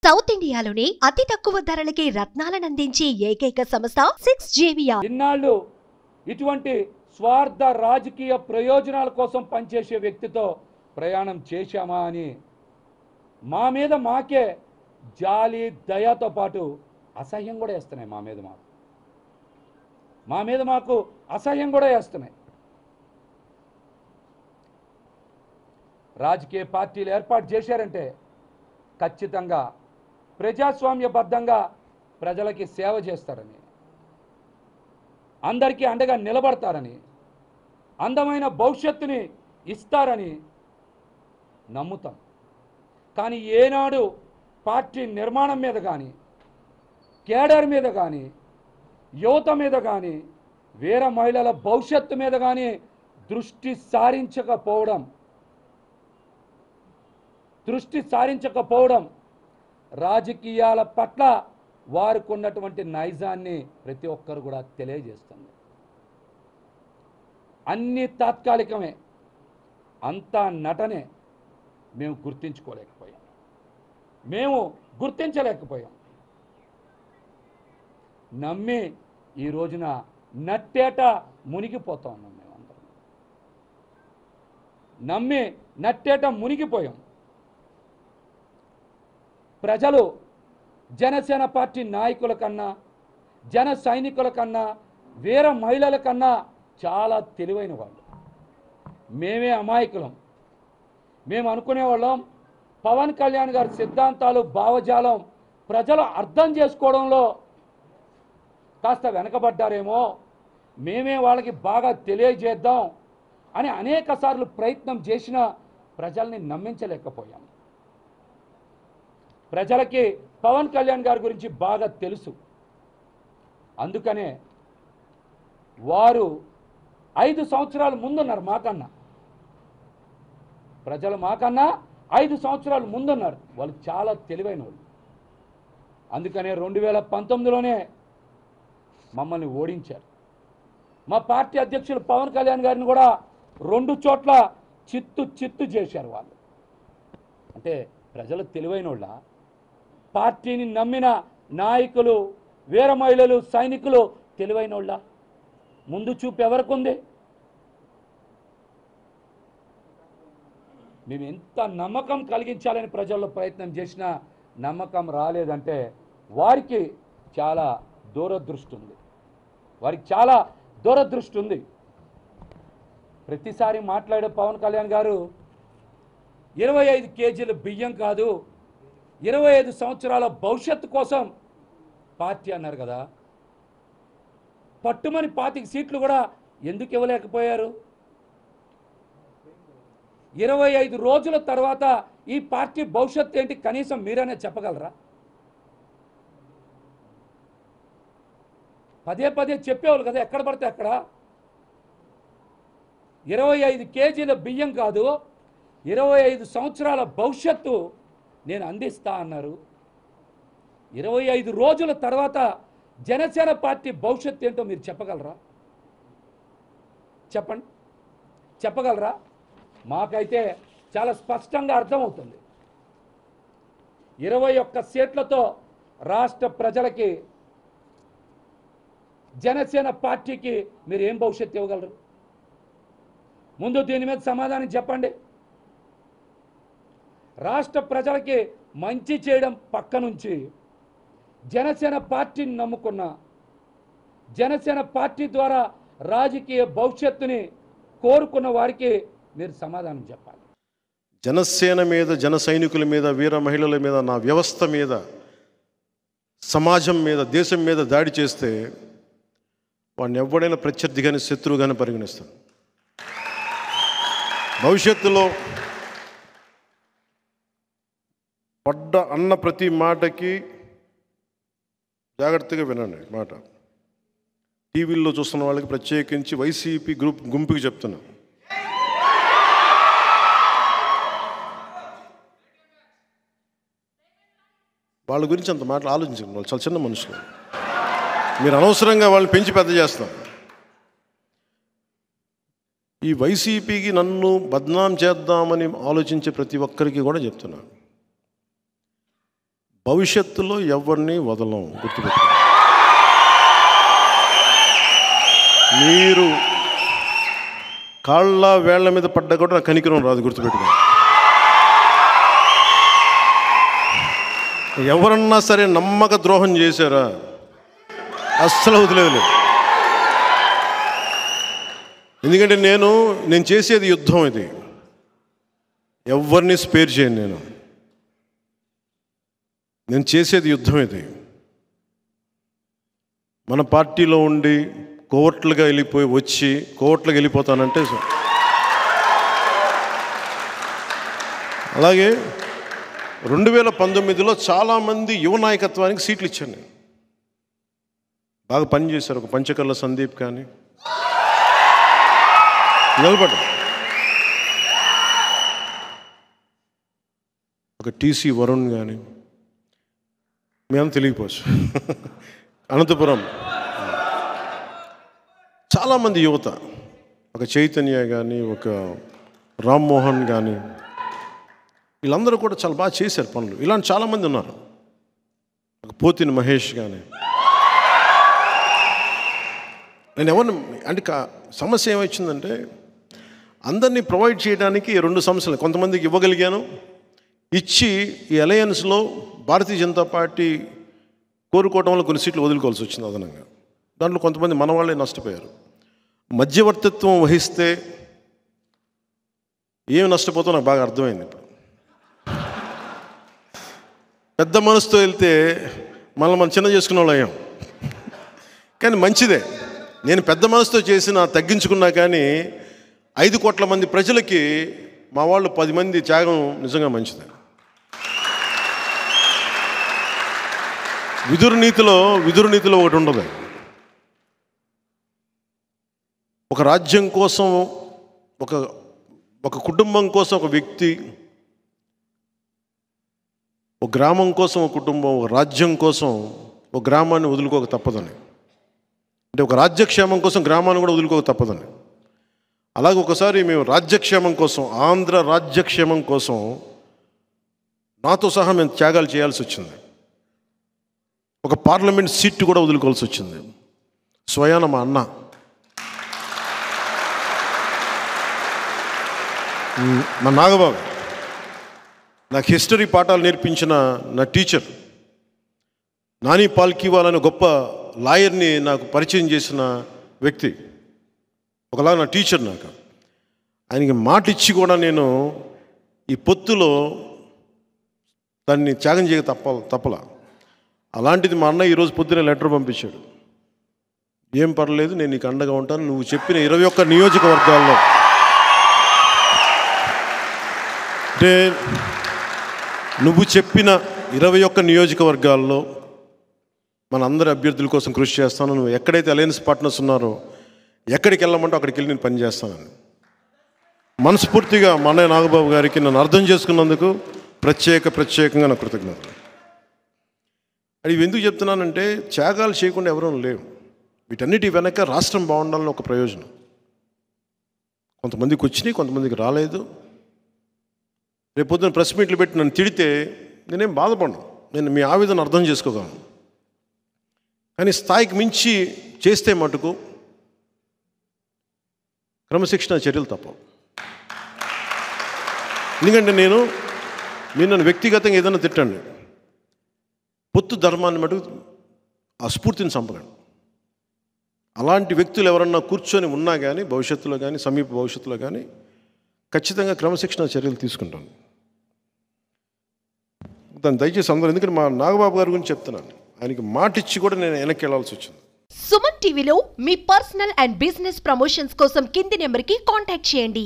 South ఇండియాలోనే అతి తక్కువ ధరలకి రత్నాలను అందించే ఏకైక సంస్థ 6JVR. ఇన్నాళ్ళు ఇటువంటి స్వార్థ రాజకీయ ప్రయోజనాల కోసం పనిచేసే వ్యక్తితో ప్రయాణం చేశామా అని మా మీద మాకే జాలి దయతో పాటు అసహ్యం కూడా వేస్తున్నాయి. మా మీద మాకు అసహ్యం కూడా వేస్తున్నాయి. రాజకీయ పార్టీలు ఏర్పాటు చేశారంటే ఖచ్చితంగా ప్రజాస్వామ్యబద్ధంగా ప్రజలకి సేవ చేస్తారని, అందరికీ అండగా నిలబడతారని, అందమైన భవిష్యత్తుని ఇస్తారని నమ్ముతాం. కానీ ఏనాడు పార్టీ నిర్మాణం మీద కానీ, కేడర్ మీద కానీ, యువత మీద కానీ, వీర మహిళల భవిష్యత్తు మీద కానీ దృష్టి సారించకపోవడం రాజకీయాల పట్ల వారికి ఉన్నటువంటి నైజాన్ని ప్రతి ఒక్కరు కూడా తెలియజేస్తుంది. అన్ని తాత్కాలికమే, అంతా నటనే. మేము గుర్తించలేకపోయాం. నమ్మి ఈ రోజున నట్టేట మునిగిపోతా ఉన్నాం. మేమందరం నమ్మి నట్టేట మునిగిపోయాం. ప్రజలు జనసేన పార్టీ నాయకుల కన్నా, జన సైనికుల కన్నా, వీర మహిళల కన్నా చాలా తెలివైన వాళ్ళు. మేమే అమాయకులం. మేము అనుకునేవాళ్ళం పవన్ కళ్యాణ్ గారి సిద్ధాంతాలు, భావజాలం ప్రజలు అర్థం చేసుకోవడంలో కాస్త వెనకబడ్డారేమో, మేమే వాళ్ళకి బాగా తెలియజేద్దాం అని అనేక సార్లు ప్రయత్నం చేసినా ప్రజల్ని నమ్మించలేకపోయాం. ప్రజలకి పవన్ కళ్యాణ్ గారి గురించి బాగా తెలుసు. అందుకనే వారు 5 సంవత్సరాలు ముందున్నారు మాకన్నా. ప్రజలు మాకన్నా 5 సంవత్సరాలు ముందున్నారు. వాళ్ళు చాలా తెలివైన వాళ్ళు. అందుకనే 2019లోనే మమ్మల్ని ఓడించారు. మా పార్టీ అధ్యక్షులు పవన్ కళ్యాణ్ గారిని కూడా 2 చోట్ల చిత్తు చేశారు వాళ్ళు. అంటే ప్రజలు తెలివైన వాళ్ళ, పార్టీని నమ్మిన నాయకులు, వీర మహిళలు, సైనికులు తెలివైన వాళ్ళ? ముందు చూపు ఎవరికి ఉంది? మేము ఎంత నమ్మకం కలిగించాలని ప్రజల్లో ప్రయత్నం చేసినా నమ్మకం రాలేదంటే వారికి చాలా దూరదృష్టి ఉంది. ప్రతిసారి మాట్లాడే పవన్ కళ్యాణ్ గారు 25 కేజీల బియ్యం కాదు, 25 సంవత్సరాల భవిష్యత్తు కోసం పార్టీ అన్నారు కదా. పట్టుమని 25 సీట్లు కూడా ఎందుకు ఇవ్వలేకపోయారు? 25 రోజుల తర్వాత ఈ పార్టీ భవిష్యత్తు ఏంటి కనీసం మీరనే చెప్పగలరా? పదే చెప్పేవాళ్ళు కదా, ఎక్కడ పడితే అక్కడ. 25 కేజీల బియ్యం కాదు, 25 సంవత్సరాల భవిష్యత్తు నేను అందిస్తా అన్నారు. 25 రోజుల తర్వాత జనసేన పార్టీ భవిష్యత్తు ఏంటో మీరు చెప్పగలరా? చెప్పగలరా? మాకైతే చాలా స్పష్టంగా అర్థమవుతుంది. 21 సీట్లతో రాష్ట్ర ప్రజలకి, జనసేన పార్టీకి మీరు ఏం భవిష్యత్తు ఇవ్వగలరు? ముందు దీని మీద సమాధానం చెప్పండి. రాష్ట్ర ప్రజలకి మంచి చేయడం పక్క నుంచి జనసేన పార్టీని నమ్ముకున్న, జనసేన పార్టీ ద్వారా రాజకీయ భవిష్యత్తుని కోరుకున్న వారికి మీరు సమాధానం చెప్పాలి. జనసేన మీద, జన సైనికుల మీద, వీర మహిళల మీద, నా వ్యవస్థ మీద, సమాజం మీద, దేశం మీద దాడి చేస్తే వాడిని ఎవడైనా ప్రత్యర్థిగానే, శత్రువుగానే పరిగణిస్తాను. భవిష్యత్తులో అన్న ప్రతి మాటకి జాగ్రత్తగా వినండి. మాట టీవీల్లో చూస్తున్న వాళ్ళకి, ప్రత్యేకించి వైసీపీ గుంపుకి చెప్తున్నా, వాళ్ళ గురించి అంత మాటలు ఆలోచించండి. వాళ్ళు చాలా చిన్న మనుషులు. మీరు అనవసరంగా వాళ్ళని పెంచి పెద్ద చేస్తాం. ఈ వైసీపీకి నన్ను బద్నాం చేద్దామని ఆలోచించే ప్రతి ఒక్కరికి కూడా చెప్తున్నాను, భవిష్యత్తులో ఎవరిని వదలం, గుర్తుపెట్టుకోండి. మీరు కాళ్ళ వేళ్ల మీద పడ్డా కూడా నాకు కనికరం రాదు, గుర్తుపెట్టుకోండి. ఎవరన్నా సరే నమ్మక ద్రోహం చేశారా, అస్సలు వదిలేదు. ఎందుకంటే నేను చేసేది యుద్ధం. ఇది ఎవరిని స్పేర్ చేయను. నేను చేసేది యుద్ధం. ఇది మన పార్టీలో ఉండి కోవట్లుగా వెళ్ళిపోతానంటే అలాగే 2019లో చాలామంది యువ నాయకత్వానికి సీట్లు ఇచ్చాను నేను. బాగా పనిచేశారు. ఒక పంచకర్ల సందీప్ కానీ నిలబడ్డా, ఒక టీసీ వరుణ్ కానీ, మేము తెలియపోవచ్చు, అనంతపురం చాలామంది యువత, ఒక చైతన్య కానీ, ఒక రామ్మోహన్ కానీ, వీళ్ళందరూ కూడా చాలా బాగా చేశారు పనులు. ఇలాంటి చాలామంది ఉన్నారు. ఒక పోతిని మహేష్ కానీ. నేను ఎవరిని అంటే సమస్య ఏమొచ్చిందంటే అందరినీ ప్రొవైడ్ చేయడానికి 2 సమస్యలు. కొంతమందికి ఇవ్వగలిగాను, ఇచ్చి ఈ అలయన్స్లో భారతీయ జనతా పార్టీ కోరుకోవడం వల్ల కొన్ని సీట్లు వదులుకోవాల్సి వచ్చింది అదనంగా. దాంట్లో కొంతమంది మన వాళ్ళే నష్టపోయారు. మధ్యవర్తిత్వం వహిస్తే ఏమి నష్టపోతామో నాకు బాగా అర్థమైంది. ఇప్పుడు పెద్ద మనసుతో వెళ్తే మనం చిన్న చేసుకున్న వాళ్ళు అయ్యాం. కానీ మంచిదే. నేను పెద్ద మనసుతో చేసిన తగ్గించుకున్నా కానీ 5 కోట్ల మంది ప్రజలకి మా వాళ్ళు 10 మంది త్యాగం నిజంగా మంచిదే. విదురు నీతిలో ఒకటి ఉండదు. ఒక రాజ్యం కోసం, ఒక కుటుంబం కోసం ఒక వ్యక్తి, ఒక గ్రామం కోసం ఒక కుటుంబం, ఒక రాజ్యం కోసం ఒక గ్రామాన్ని వదులుకోక తప్పదని. అంటే ఒక రాజ్యక్షేమం కోసం గ్రామాన్ని కూడా వదులుకోక తప్పదని. అలాగే ఒకసారి మేము రాజ్యక్షేమం కోసం, ఆంధ్ర రాజ్యక్షేమం కోసం నాతో సహా మేము త్యాగాలు చేయాల్సి వచ్చింది. ఒక పార్లమెంట్ సీట్ కూడా వదులుకోవాల్సి వచ్చింది. స్వయాన మా అన్న, మా నాగబాబు, నాకు హిస్టరీ పాఠాలు నేర్పించిన నా టీచర్, నాని పాల్కీవాల్ అనే గొప్ప లాయర్ని నాకు పరిచయం చేసిన వ్యక్తి, ఒకలా నా టీచర్. నాకు ఆయనకి మాట ఇచ్చి కూడా నేను ఈ పొత్తులో దాన్ని త్యాగం చేయక తప్పలా. అలాంటిది మా అన్న ఈరోజు పొద్దునే లెటర్ పంపించాడు. ఏం పర్లేదు, నేను నీకు అండగా ఉంటాను. నువ్వు చెప్పిన 21 నియోజకవర్గాల్లో, అంటే నువ్వు చెప్పిన 21 నియోజకవర్గాల్లో మన అందరి అభ్యర్థుల కోసం కృషి చేస్తాను. నువ్వు ఎక్కడైతే అలయన్స్ పార్ట్నర్స్ ఉన్నారో ఎక్కడికి వెళ్ళమంటో అక్కడికి వెళ్ళి నేను పనిచేస్తానని మనస్ఫూర్తిగా మా అన్నయ్య నాగబాబు గారికి నన్ను అర్థం చేసుకున్నందుకు ప్రత్యేకంగా నా కృతజ్ఞతలు. అది ఎందుకు చెప్తున్నానంటే త్యాగాలు చేయకుండా ఎవరూ లేవు. వీటన్నిటి వెనక రాష్ట్రం బాగుండాలని ఒక ప్రయోజనం. కొంతమందికి వచ్చినాయి, కొంతమందికి రాలేదు. రేపొద్దున ప్రెస్ మీట్లు పెట్టి నన్ను తిడితే నేనేం బాధపడను. నేను మీ ఆవేదన అర్థం చేసుకోగలను. కానీ స్థాయికి మించి చేస్తే మటుకు క్రమశిక్షణ చర్యలు తప్పవు. ఎందుకంటే మీరు నన్ను వ్యక్తిగతంగా ఏదైనా తిట్టండి, పొత్తు ధర్మాన్ని మటుకు ఆ స్ఫూర్తిని చంపకండి. అలాంటి వ్యక్తులు ఎవరన్నా కూర్చొని ఉన్నా కానీ భవిష్యత్తులో కానీ సమీప భవిష్యత్తులో కానీ ఖచ్చితంగా క్రమశిక్షణ చర్యలు తీసుకుంటాను. దాన్ని దయచేసి అందరూ, ఎందుకంటే మా నాగబాబు గారి గురించి చెప్తున్నాను, ఆయనకి మాట ఇచ్చి కూడా నేను వెనక్కి వెళ్ళాల్సి వచ్చింది. సుమన్ టీవీలో మీ పర్సనల్ అండ్ బిజినెస్ ప్రమోషన్స్ కోసం కింది నెంబర్కి కాంటాక్ట్ చేయండి.